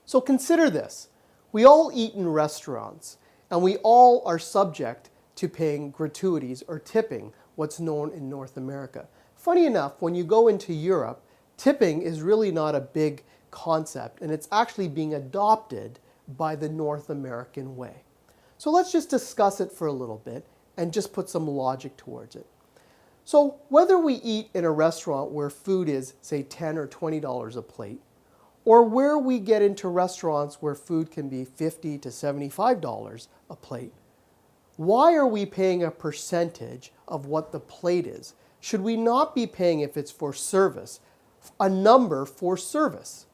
So consider this. We all eat in restaurants, and we all are subject to paying gratuities or tipping, what's known in North America. Funny enough, when you go into Europe, tipping is really not a big concept, and it's actually being adopted by the North American way. So let's just discuss it for a little bit and just put some logic towards it. So whether we eat in a restaurant where food is, say, $10 or $20 a plate, or where we get into restaurants where food can be $50 to $75 a plate, why are we paying a percentage of what the plate is? Should we not be paying, if it's for service, a number for service?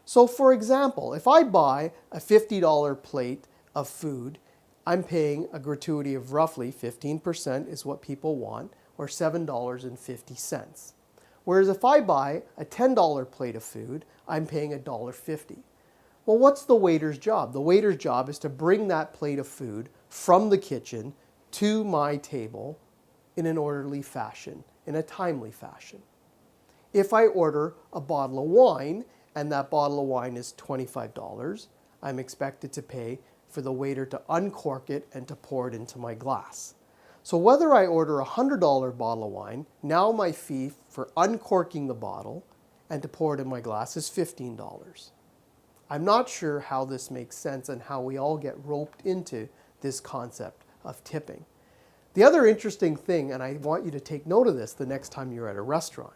So for example, if I buy a $50 plate of food, I'm paying a gratuity of roughly 15% is what people want, or $7.50. Whereas if I buy a $10 plate of food, I'm paying $1.50. Well, what's the waiter's job? The waiter's job is to bring that plate of food from the kitchen to my table in an orderly fashion, in a timely fashion. If I order a bottle of wine, and that bottle of wine is $25, I'm expected to pay for the waiter to uncork it and to pour it into my glass. So whether I order a $100 bottle of wine, now my fee for uncorking the bottle and to pour it in my glass is $15. I'm not sure how this makes sense and how we all get roped into this concept of tipping. The other interesting thing, and I want you to take note of this the next time you're at a restaurant,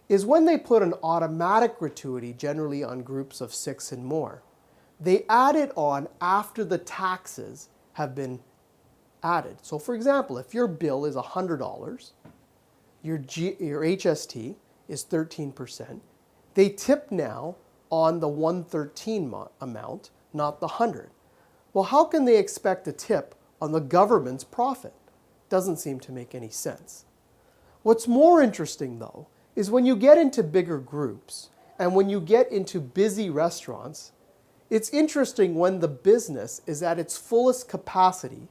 is when they put an automatic gratuity, generally on groups of 6 and more, they add it on after the taxes have been added. So for example, if your bill is $100, your HST is 13%, they tip now on the 113 amount, not the 100. Well, how can they expect a tip on the government's profit? Doesn't seem to make any sense. What's more interesting though, is when you get into bigger groups and when you get into busy restaurants, it's interesting when the business is at its fullest capacity,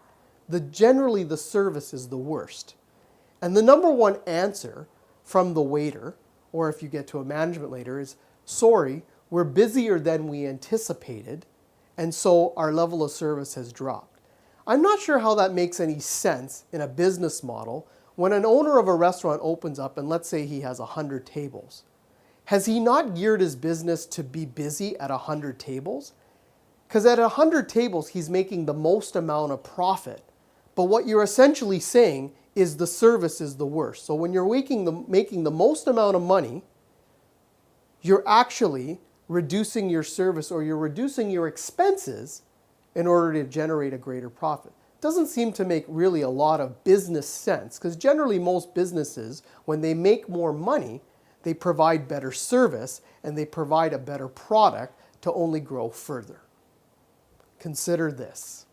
generally the service is the worst. And the number one answer from the waiter, or if you get to a management later, is, sorry, we're busier than we anticipated, and so our level of service has dropped. I'm not sure how that makes any sense in a business model when an owner of a restaurant opens up and let's say he has 100 tables. Has he not geared his business to be busy at 100 tables? Because at 100 tables, he's making the most amount of profit. But what you're essentially saying is the service is the worst. So when you're making the most amount of money, you're actually reducing your service or you're reducing your expenses in order to generate a greater profit. Doesn't seem to make really a lot of business sense, because generally most businesses, when they make more money, they provide better service and they provide a better product to only grow further. Consider this.